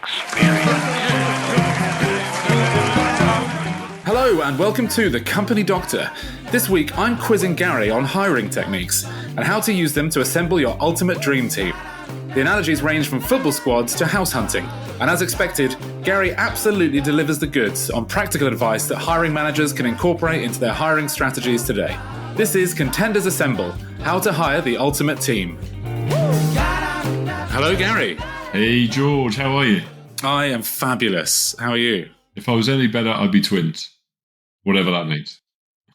experience. Hello and welcome to The Company Doctor. This week I'm quizzing Gary on hiring techniques and how to use them to assemble your ultimate dream team. The analogies range from football squads to house hunting, and as expected, Gary absolutely delivers the goods on practical advice that hiring managers can incorporate into their hiring strategies today. This is Contenders Assemble, how to hire the ultimate team. Hello, Gary. Hey, George, how are you? I am fabulous. How are you? If I was any better, I'd be twins. Whatever that means.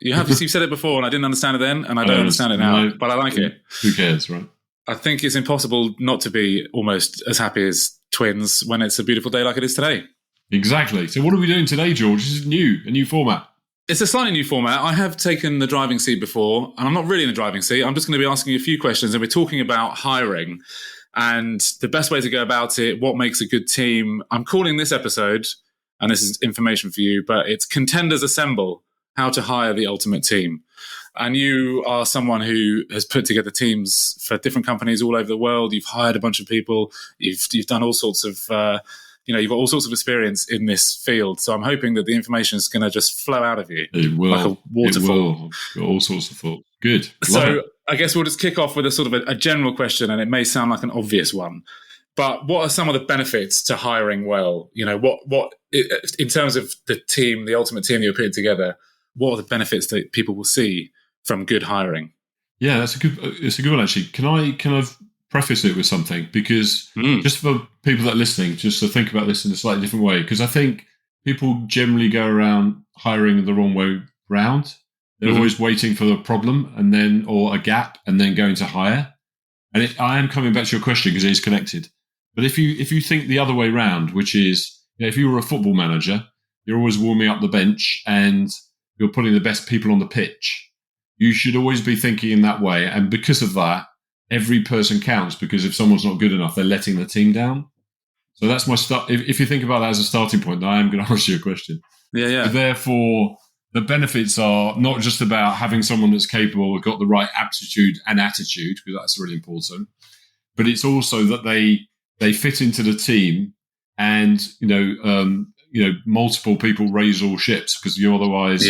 You've said it before, and I didn't understand it then, and I don't understand it now, but I like it. Who cares, right? I think it's impossible not to be almost as happy as twins when it's a beautiful day like it is today. Exactly. So what are we doing today, George? This is a new format. It's a slightly new format. I have taken the driving seat before, and I'm not really in the driving seat. I'm just going to be asking you a few questions, and we're talking about hiring and the best way to go about it, what makes a good team. I'm calling this episode, and this is information for you, but it's Contenders Assemble, how to hire the ultimate team. And you are someone who has put together teams for different companies all over the world. You've hired a bunch of people. You've done all sorts of, you've got all sorts of experience in this field. So I'm hoping that the information is going to just flow out of you. It will. Like a waterfall. It will. Got all sorts of thoughts. Good. So I guess we'll just kick off with a sort of a general question, and it may sound like an obvious one. But what are some of the benefits to hiring well? You know, what in terms of the team, the ultimate team that you're putting together, what are the benefits that people will see from good hiring? Yeah, it's a good one, actually. Can I preface it with something? Because just for people that are listening, just to think about this in a slightly different way, because I think people generally go around hiring the wrong way round. They're always waiting for the problem or a gap and then going to hire. And I am coming back to your question because it is connected. But if you think the other way round, which is, if you were a football manager, you're always warming up the bench and you're putting the best people on the pitch. You should always be thinking in that way. And because of that, every person counts, because if someone's not good enough, they're letting the team down. So that's my start. If you think about that as a starting point, then I am going to answer your question. Yeah. So therefore, the benefits are not just about having someone that's capable, got the right aptitude and attitude, because that's really important, but it's also that they fit into the team, and multiple people raise all ships, because you otherwise,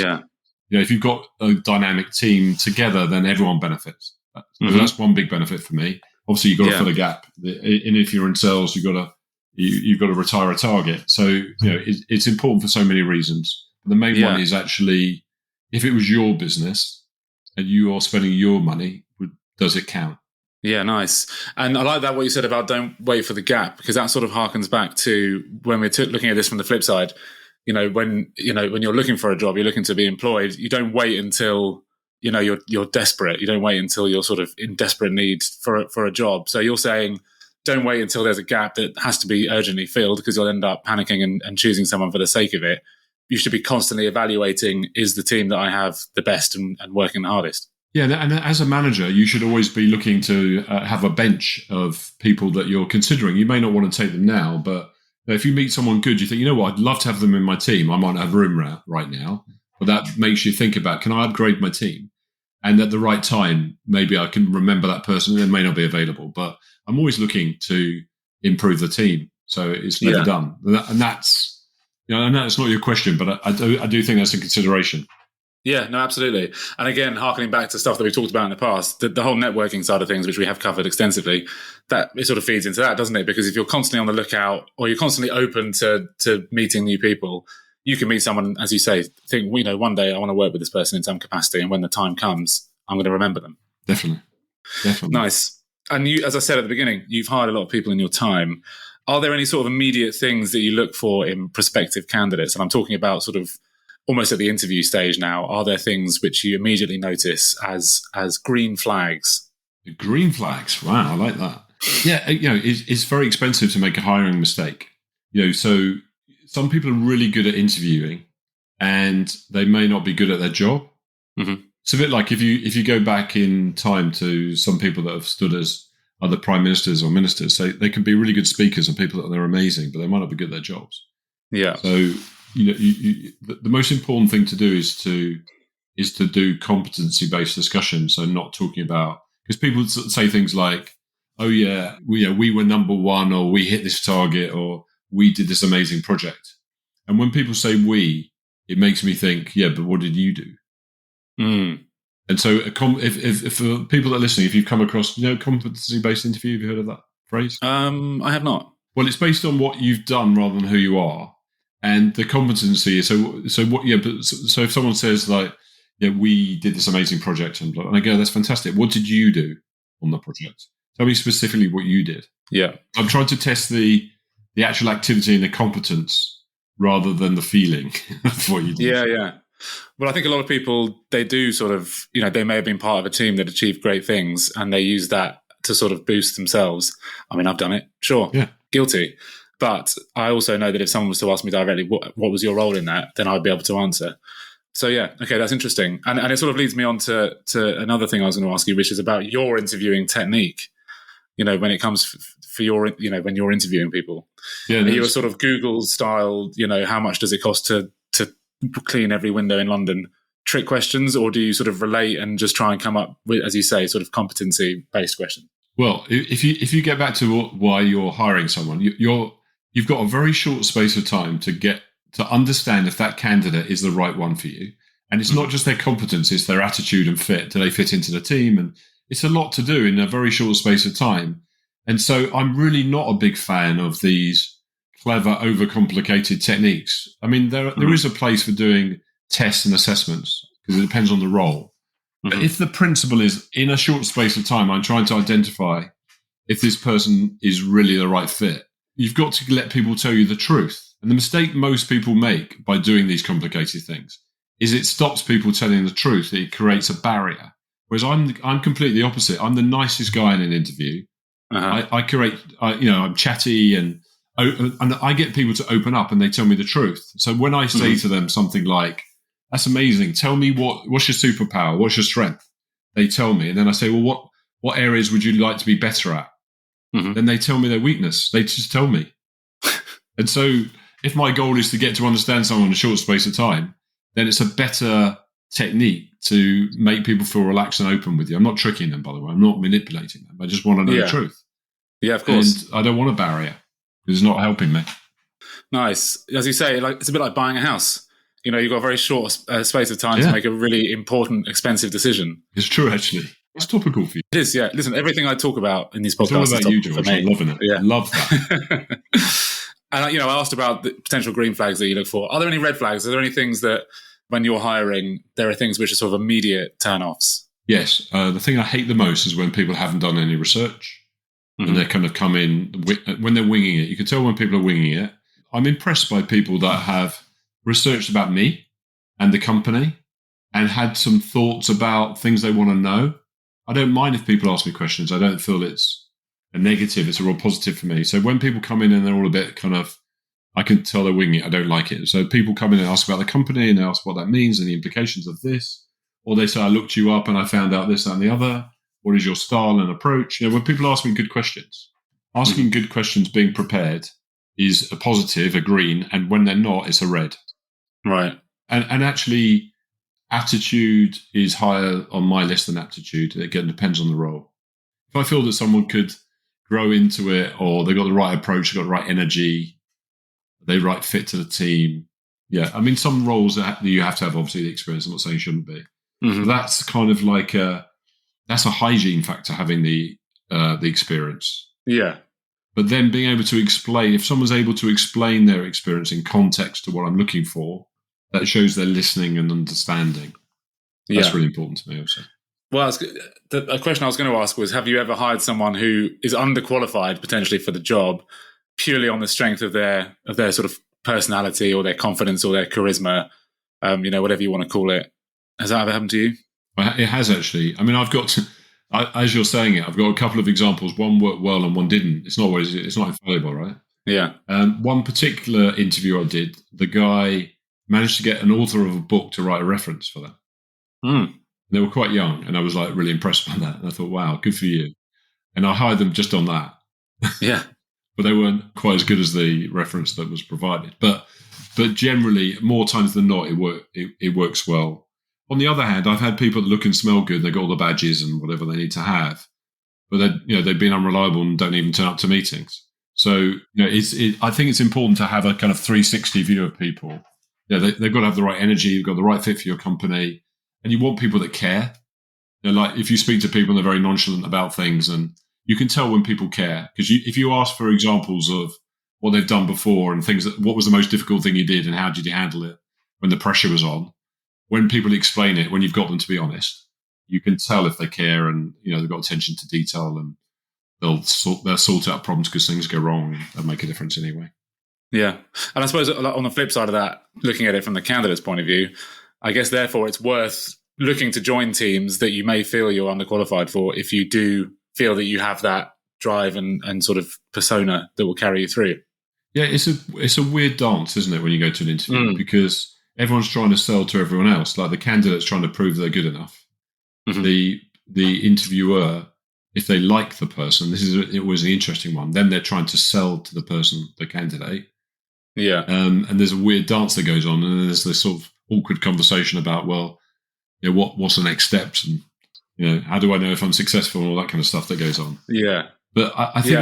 if you've got a dynamic team together, then everyone benefits. So that's one big benefit for me. Obviously, you've got to fill a gap, and if you're in sales, you've got to retire a target. So it's important for so many reasons. But the main one is actually, if it was your business and you are spending your money, does it count? Yeah, nice. And I like that what you said about don't wait for the gap, because that sort of harkens back to when we're looking at this from the flip side. When you're looking for a job, you're looking to be employed. You don't wait until you're desperate. You don't wait until you're sort of in desperate need for a job. So you're saying don't wait until there's a gap that has to be urgently filled, because you'll end up panicking and choosing someone for the sake of it. You should be constantly evaluating, is the team that I have the best and working the hardest? Yeah, and as a manager, you should always be looking to have a bench of people that you're considering. You may not want to take them now, but if you meet someone good, you think, you know what, I'd love to have them in my team. I might not have room right now, but that makes you think about, can I upgrade my team? And at the right time, maybe I can remember that person. They may not be available, but I'm always looking to improve the team. So it's never done. And that's, and that's not your question, but I do think that's a consideration. Yeah, no, absolutely. And again, harkening back to stuff that we've talked about in the past, the whole networking side of things, which we have covered extensively, that it sort of feeds into that, doesn't it? Because if you're constantly on the lookout, or you're constantly open to meeting new people, you can meet someone, as you say, think, one day I want to work with this person in some capacity, and when the time comes, I'm going to remember them. Definitely. Nice. And you, as I said at the beginning, you've hired a lot of people in your time. Are there any sort of immediate things that you look for in prospective candidates? And I'm talking about sort of almost at the interview stage now. Are there things which you immediately notice as green flags? Green flags. Wow, I like that. Yeah, it's very expensive to make a hiring mistake. So some people are really good at interviewing, and they may not be good at their job. Mm-hmm. It's a bit like if you go back in time to some people that have stood as other prime ministers or ministers, so they can be really good speakers and people that they're amazing, but they might not be good at their jobs. Yeah. So the most important thing to do is to do competency-based discussion. So not talking about, because people say things like, "Oh yeah, we were number one," or "We hit this target," or we did this amazing project. And when people say we, it makes me think, yeah, but what did you do? And so if for people that are listening, if you've come across, competency-based interview, have you heard of that phrase? I have not. Well, it's based on what you've done rather than who you are. And the competency is, so if someone says like, yeah, we did this amazing project, and I go, that's fantastic. What did you do on the project? Tell me specifically what you did. Yeah. I'm trying to test the actual activity and the competence rather than the feeling of what you did. Yeah. Well, I think a lot of people, they do sort of, they may have been part of a team that achieved great things and they use that to sort of boost themselves. I mean, I've done it. Sure. Yeah. Guilty. But I also know that if someone was to ask me directly, what was your role in that, then I'd be able to answer. So yeah, okay, that's interesting. And it sort of leads me on to another thing I was going to ask you, which is about your interviewing technique, when it comes for your, when you're interviewing people. Yeah, are you a sort of Google style, how much does it cost to clean every window in London trick questions, or do you sort of relate and just try and come up with, as you say, sort of competency-based questions? Well, if you get back to why you're hiring someone, you've got a very short space of time to understand if that candidate is the right one for you. And it's not just their competence, it's their attitude and fit. Do they fit into the team? And it's a lot to do in a very short space of time. And so I'm really not a big fan of these clever, overcomplicated techniques. I mean, there is a place for doing tests and assessments because it depends on the role. But if the principle is in a short space of time, I'm trying to identify if this person is really the right fit, you've got to let people tell you the truth. And the mistake most people make by doing these complicated things is it stops people telling the truth. It creates a barrier. Whereas I'm completely opposite. I'm the nicest guy in an interview. I'm chatty and I get people to open up and they tell me the truth. So when I say to them something like, that's amazing, tell me what's your superpower? What's your strength? They tell me. And then I say, well, what areas would you like to be better at? Then they tell me their weakness. They just tell me. And so if my goal is to get to understand someone in a short space of time, then it's a better technique to make people feel relaxed and open with you. I'm not tricking them, by the way. I'm not manipulating them. I just want to know the truth. Yeah, of course. And I don't want a barrier because it's not helping me. Nice. As you say, it's a bit like buying a house. You've got a very short space of time to make a really important, expensive decision. It's true, actually. It's topical for you. It is, yeah. Listen, everything I talk about in these podcasts is all about you, George. I'm loving it. Yeah. I love that. And, I asked about the potential green flags that you look for. Are there any red flags? Are there any things that when you're hiring, there are things which are sort of immediate turn-offs? Yes. The thing I hate the most is when people haven't done any research and they kind of come in, when they're winging it. You can tell when people are winging it. I'm impressed by people that have researched about me and the company and had some thoughts about things they want to know. I don't mind if people ask me questions. I don't feel it's a negative. It's a real positive for me. So when people come in and they're all a bit kind of, I can tell they're winging it. I don't like it. So people come in and ask about the company and they ask what that means and the implications of this. Or they say, I looked you up and I found out this, that, and the other. What is your style and approach? When people ask me good questions, asking good questions, being prepared is a positive, a green. And when they're not, it's a red. Right. And actually, attitude is higher on my list than aptitude. It again depends on the role. If I feel that someone could grow into it, or they've got the right approach, they've got the right energy, they right fit to the team. Yeah, I mean, some roles that you have to have obviously the experience. I'm not saying you shouldn't be. But that's kind of like that's a hygiene factor, having the experience. Yeah. But then being able to explain, if someone's able to explain their experience in context to what I'm looking for, that shows they're listening and understanding. That's really important to me also. Well, a question I was going to ask was, have you ever hired someone who is underqualified potentially for the job purely on the strength of their sort of personality or their confidence or their charisma, whatever you want to call it? Has that ever happened to you? It has, actually. I mean, as you're saying it, I've got a couple of examples. One worked well and one didn't. It's not infallible, right? Yeah. One particular interview I did, the guy managed to get an author of a book to write a reference for that. They were quite young, and I was really impressed by that. And I thought, wow, good for you. And I hired them just on that. Yeah. But they weren't quite as good as the reference that was provided. But generally, more times than not, it works well. On the other hand, I've had people that look and smell good. They've got all the badges and whatever they need to have, but they've been unreliable and don't even turn up to meetings. So, I think it's important to have a kind of 360 view of people. They've got to have the right energy, you've got the right fit for your company, and you want people that care. Like if you speak to people and they're very nonchalant about things, and you can tell when people care, because if you ask for examples of what they've done before and things, what was the most difficult thing you did and how did you handle it when the pressure was on, when people explain it, when you've got them to be honest, you can tell if they care and they've got attention to detail, and they'll sort out problems because things go wrong and make a difference anyway. Yeah. And I suppose on the flip side of that, looking at it from the candidate's point of view, I guess therefore it's worth looking to join teams that you may feel you're underqualified for if you do feel that you have that drive and sort of persona that will carry you through. Yeah, it's a weird dance, isn't it, when you go to an interview, because everyone's trying to sell to everyone else. Like the candidate's trying to prove they're good enough. Mm-hmm. The interviewer, if they like the person, it was an interesting one, then they're trying to sell to the person, the candidate. Yeah. And there's a weird dance that goes on, and then there's this sort of awkward conversation about, well, what's the next steps, and how do I know if I'm successful, and all that kind of stuff that goes on. Yeah. But I think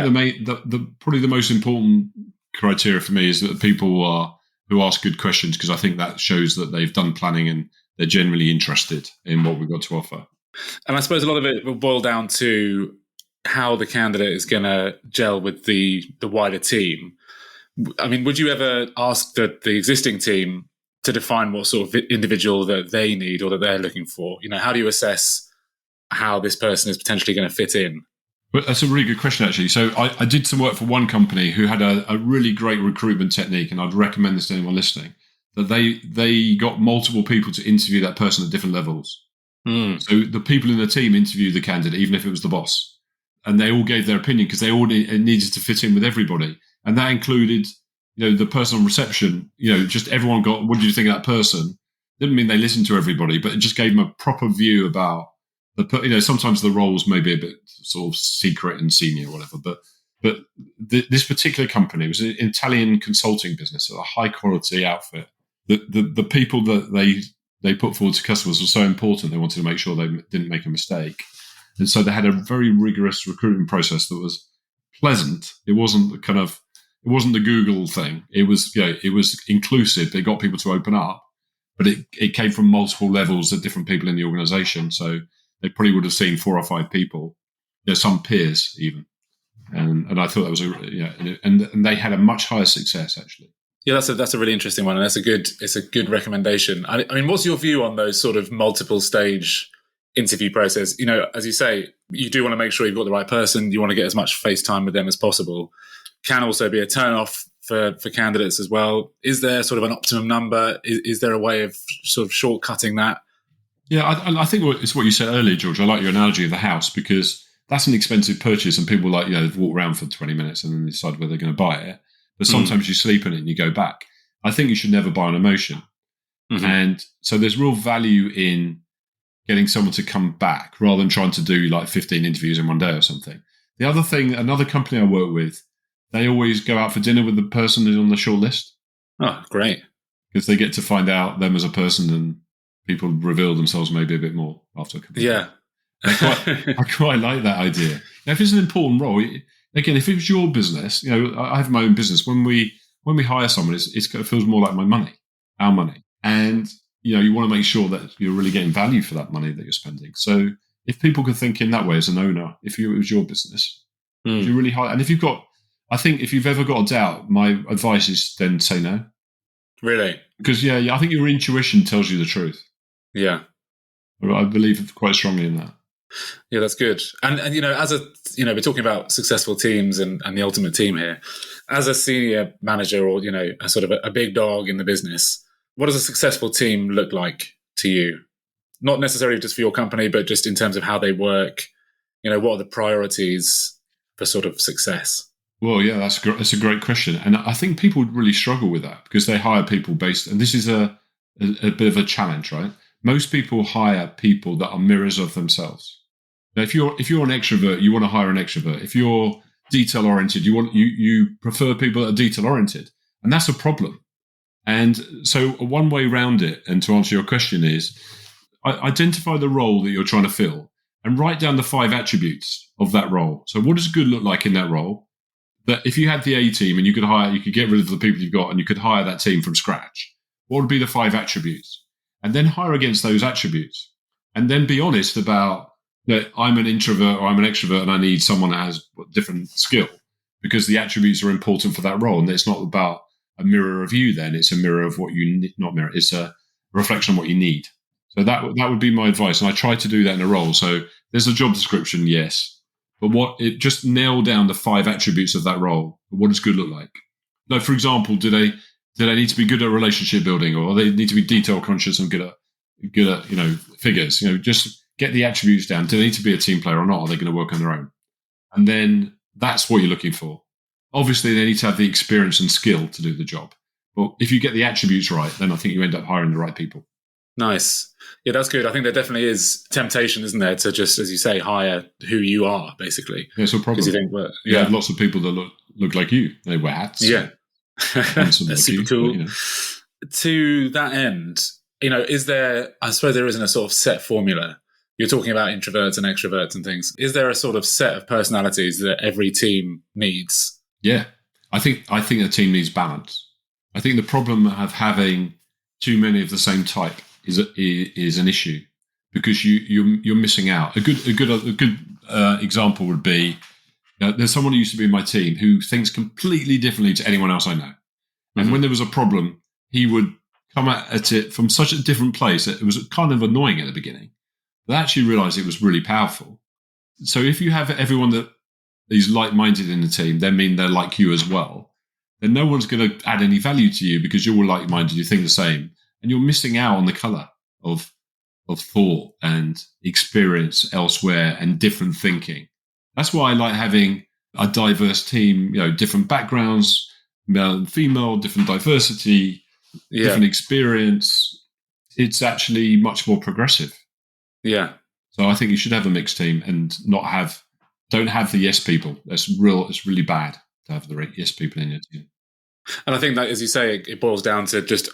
probably the most important criteria for me is that the people who ask good questions, because I think that shows that they've done planning and they're generally interested in what we've got to offer. And I suppose a lot of it will boil down to how the candidate is going to gel with the wider team. I mean, would you ever ask the existing team to define what sort of individual that they need or that they're looking for? How do you assess how this person is potentially going to fit in? Well, that's a really good question, actually. So I did some work for one company who had a really great recruitment technique, and I'd recommend this to anyone listening, that they got multiple people to interview that person at different levels. So the people in the team interviewed the candidate, even if it was the boss, and they all gave their opinion because they all needed to fit in with everybody. And that included, the person on reception, just everyone got, what did you think of that person? Didn't mean they listened to everybody, but it just gave them a proper view about sometimes the roles may be a bit sort of secret and senior or whatever, but this particular company was an Italian consulting business, a high quality outfit. The people that they put forward to customers were so important, they wanted to make sure they didn't make a mistake. And so they had a very rigorous recruitment process that was pleasant. It wasn't the Google thing. It was inclusive. They got people to open up, but it came from multiple levels of different people in the organization. So they probably would have seen 4 or 5 people, some peers even. And I thought that was and they had a much higher success actually. Yeah, that's a really interesting one, and it's a good recommendation. I mean, what's your view on those sort of multiple stage interview process? As you say, you do want to make sure you've got the right person. You want to get as much face time with them as possible. Can also be a turn off for candidates as well. Is there sort of an optimum number? Is there a way of sort of shortcutting that? Yeah, I think it's what you said earlier, George. I like your analogy of the house, because that's an expensive purchase, and people walk around for 20 minutes and then decide whether they're going to buy it. But sometimes you sleep in it and you go back. I think you should never buy an emotion. Mm-hmm. And so there's real value in getting someone to come back rather than trying to do like 15 interviews in one day or something. The other thing, another company I work with, they always go out for dinner with the person who's on the short list. Oh, great. Because they get to find out them as a person, and people reveal themselves maybe a bit more after a couple of years. I quite like that idea. Now, if it's an important role, again, if it's your business, I have my own business. When we hire someone, it feels more like my money, our money. And, you want to make sure that you're really getting value for that money that you're spending. So if people could think in that way as an owner, if it was your business, if you really hire, and if you've ever got a doubt, my advice is then say no. Really? Because, I think your intuition tells you the truth. Yeah. I believe quite strongly in that. Yeah, that's good. And we're talking about successful teams and the ultimate team here. As a senior manager or, a sort of a big dog in the business, what does a successful team look like to you? Not necessarily just for your company, but just in terms of how they work. What are the priorities for sort of success? Well, yeah, that's a great question. And I think people would really struggle with that because they hire people and this is a bit of a challenge, right? Most people hire people that are mirrors of themselves. Now, if you're an extrovert, you want to hire an extrovert. If you're detail oriented, you prefer people that are detail oriented, and that's a problem. And so one way around it, and to answer your question, is identify the role that you're trying to fill and write down the 5 attributes of that role. So what does good look like in that role? that if you had the A team and you could get rid of the people you've got and you could hire that team from scratch, what would be the 5 attributes? And then hire against those attributes. And then be honest about that I'm an introvert or I'm an extrovert and I need someone that has a different skill, because the attributes are important for that role. And it's not about a mirror of you then. It's a mirror of what you need, not mirror. It's a reflection of what you need. So that would be my advice. And I try to do that in a role. So there's a job description, yes. But just nail down the 5 attributes of that role. What does good look like? Like, for example, do they need to be good at relationship building, or they need to be detail conscious and good at figures? Just get the attributes down. Do they need to be a team player or not? Are they going to work on their own? And then that's what you're looking for. Obviously, they need to have the experience and skill to do the job. But if you get the attributes right, then I think you end up hiring the right people. Nice. Yeah, that's good. I think there definitely is temptation, isn't there, to just, as you say, hire who you are, basically. Yeah, so probably. You think, you have lots of people that look like you. They wear hats. Yeah. That's super cool. But, To that end, is there, I suppose there isn't a sort of set formula. You're talking about introverts and extroverts and things. Is there a sort of set of personalities that every team needs? Yeah. I think a team needs balance. I think the problem of having too many of the same type is an issue, because you're missing out. A good example would be, there's someone who used to be in my team who thinks completely differently to anyone else I know. And when there was a problem, he would come at it from such a different place that it was kind of annoying at the beginning. But I actually realized it was really powerful. So if you have everyone that is like-minded in the team, then mean they're like you as well, then no one's going to add any value to you because you're all like-minded, you think the same. And you're missing out on the colour of thought and experience elsewhere and different thinking. That's why I like having a diverse team, different backgrounds, male and female, different diversity, different experience. It's actually much more progressive. Yeah. So I think you should have a mixed team and don't have the yes people. It's really bad to have the yes people in your team. And I think that, as you say, it boils down to just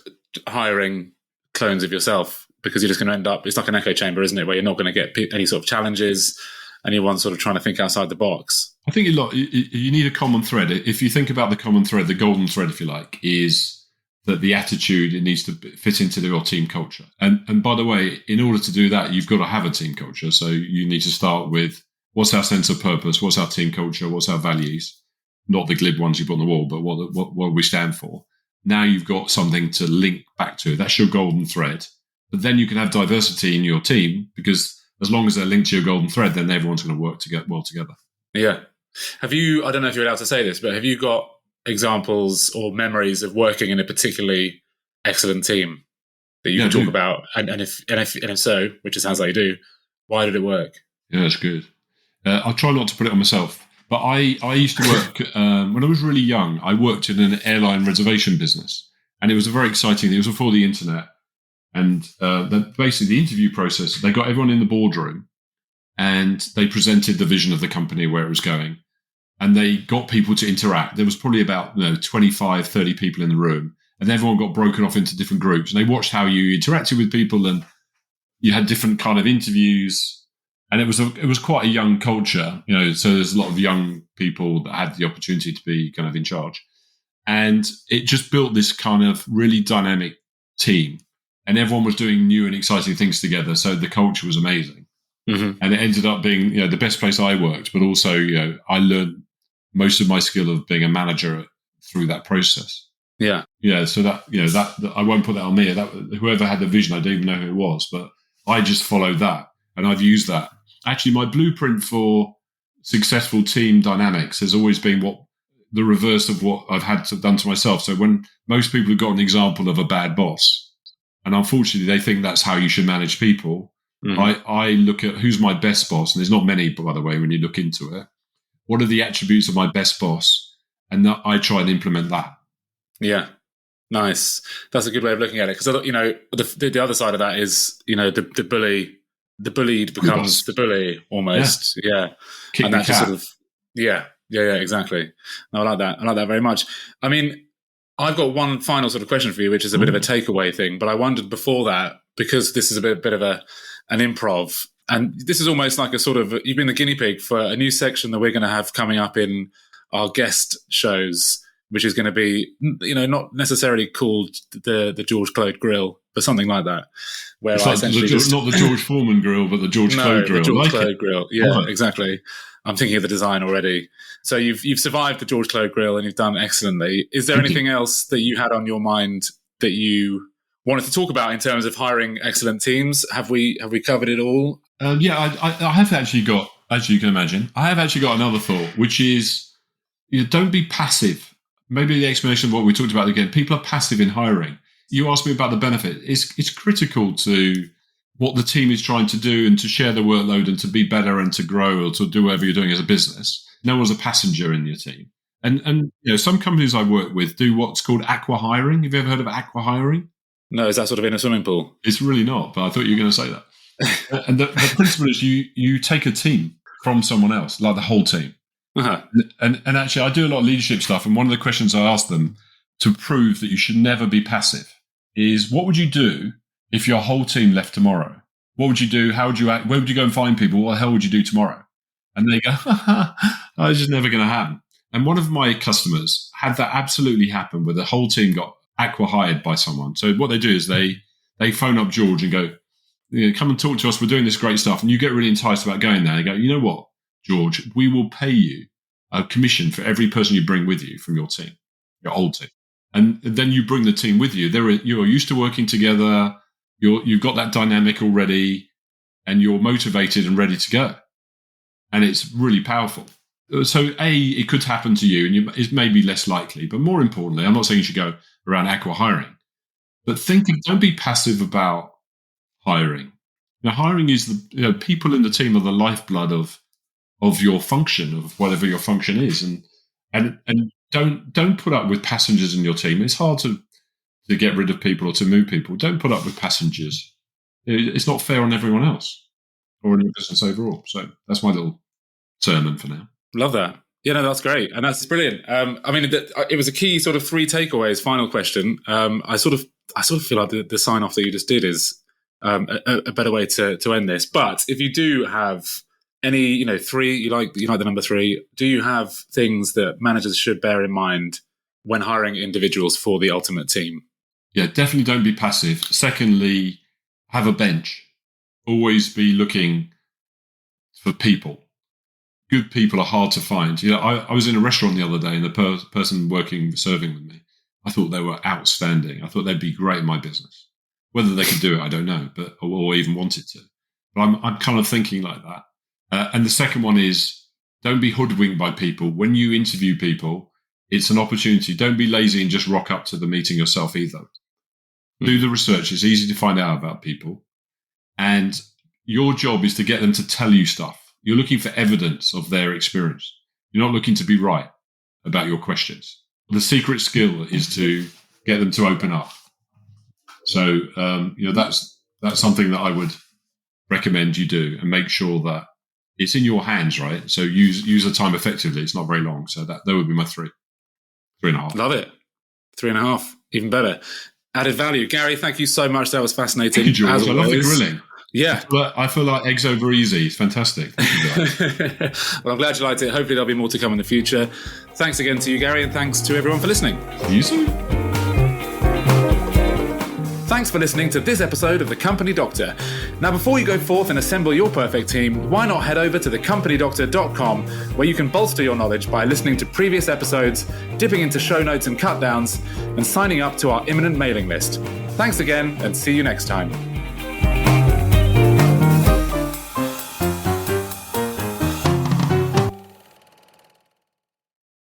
hiring clones of yourself, because you're just going to end up, it's like an echo chamber, isn't it, where you're not going to get any sort of challenges and you're one sort of trying to think outside the box. I think you need a common thread. If you think about the common thread, the golden thread, if you like, is that the attitude, it needs to fit into your team culture. And by the way, in order to do that, you've got to have a team culture. So you need to start with, what's our sense of purpose? What's our team culture? What's our values? Not the glib ones you put on the wall, but what we stand for. Now you've got something to link back to. That's your golden thread. But then you can have diversity in your team, because as long as they're linked to your golden thread, then everyone's going to work well together. Yeah. I don't know if you're allowed to say this, but have you got examples or memories of working in a particularly excellent team that you can talk about? And if so, which it sounds like you do, why did it work? Yeah, that's good. I'll try not to put it on myself. But I used to work, when I was really young, I worked in an airline reservation business. And it was a very exciting thing. It was before the internet. And basically the interview process, they got everyone in the boardroom and they presented the vision of the company, where it was going. And they got people to interact. There was probably about 25, 30 people in the room. And everyone got broken off into different groups. And they watched how you interacted with people, and you had different kind of interviews. And it was quite a young culture, so there's a lot of young people that had the opportunity to be kind of in charge. And it just built this kind of really dynamic team. And everyone was doing new and exciting things together. So the culture was amazing. Mm-hmm. And it ended up being, the best place I worked, but also, I learned most of my skill of being a manager through that process. Yeah. Yeah. So that I won't put that on me. Whoever had the vision, I don't even know who it was, but I just followed that. And I've used that. Actually, my blueprint for successful team dynamics has always been the reverse of what I've had done to myself. So when most people have got an example of a bad boss, and unfortunately they think that's how you should manage people, I look at who's my best boss, and there's not many, by the way, when you look into it. What are the attributes of my best boss? And I try and implement that. Yeah. Nice. That's a good way of looking at it. Because, the other side of that is, the bully. The bullied becomes the bully almost. Yeah. And that's just sort of, yeah, exactly. No, I like that. I like that very much. I mean, I've got one final sort of question for you, which is a bit of a takeaway thing. But I wondered before that, because this is a bit of an improv, and this is almost like a sort of, you've been the guinea pig for a new section that we're going to have coming up in our guest shows, which is going to be, not necessarily called the George Cload Grill, but something like that. Where it's I like essentially not the George Foreman grill, but the George Cload grill. The George like Cload it. Grill. Yeah, exactly. I'm thinking of the design already. So you've survived the George Cload Grill and you've done excellently. Is there anything else that you had on your mind that you wanted to talk about in terms of hiring excellent teams? Have we covered it all? I have actually got, as you can imagine, I have actually got another thought, which is, don't be passive. Maybe the explanation of what we talked about again. People are passive in hiring. You asked me about the benefit. It's critical to what the team is trying to do and to share the workload and to be better and to grow or to do whatever you're doing as a business. No one's a passenger in your team. And some companies I work with do what's called aqua hiring. Have you ever heard of aqua hiring? No, is that sort of in a swimming pool? It's really not, but I thought you were going to say that. And the principle is you take a team from someone else, like the whole team. Uh-huh. And actually, I do a lot of leadership stuff. And one of the questions I ask them to prove that you should never be passive is, what would you do if your whole team left tomorrow? What would you do? How would you act? Where would you go and find people? What the hell would you do tomorrow? And they go, it's just never going to happen. And one of my customers had that absolutely happen, where the whole team got aqua hired by someone. So what they do is they phone up George and go, come and talk to us. We're doing this great stuff. And you get really enticed about going there. They go, you know what, George, we will pay you a commission for every person you bring with you from your team, your old team. And then you bring the team with you. You're used to working together. You've got that dynamic already, and you're motivated and ready to go. And it's really powerful. So, it could happen to you, and it may be less likely. But more importantly, I'm not saying you should go around aqua hiring, but don't be passive about hiring. Now, hiring is people in the team are the lifeblood of your function, of whatever your function is, and don't put up with passengers in your team. It's hard to get rid of people or to move people. Don't put up with passengers. It's not fair on everyone else or in your business overall. So that's my little sermon for now. Love that. Yeah, no, that's great. And that's brilliant. It was a key sort of 3 takeaways. Final question. I sort of feel like the sign off that you just did is a better way to end this. But if you do have any, 3, you like the number 3, do you have things that managers should bear in mind when hiring individuals for the ultimate team? Yeah, definitely don't be passive. Secondly, have a bench. Always be looking for people. Good people are hard to find. I was in a restaurant the other day, and the person serving with me, I thought they were outstanding. I thought they'd be great in my business. Whether they could do it, I don't know, or even wanted to. But I'm kind of thinking like that. And the second one is, don't be hoodwinked by people. When you interview people, it's an opportunity. Don't be lazy and just rock up to the meeting yourself either. Do the research. It's easy to find out about people. And your job is to get them to tell you stuff. You're looking for evidence of their experience. You're not looking to be right about your questions. The secret skill is to get them to open up. So, that's something that I would recommend you do, and make sure that it's in your hands, right? So use the time effectively. It's not very long. So that would be my 3.5. Love it. 3.5, even better. Added value. Gary, thank you so much. That was fascinating. Thank you, George. I love the grilling. Yeah. I feel like eggs over easy. It's fantastic. Thank you, guys. Well, I'm glad you liked it. Hopefully there'll be more to come in the future. Thanks again to you, Gary, and thanks to everyone for listening. See you soon. Thanks for listening to this episode of The Company Doctor. Now, before you go forth and assemble your perfect team, why not head over to thecompany.com, where you can bolster your knowledge by listening to previous episodes, dipping into show notes and cut downs, and signing up to our imminent mailing list. Thanks again, and see you next time.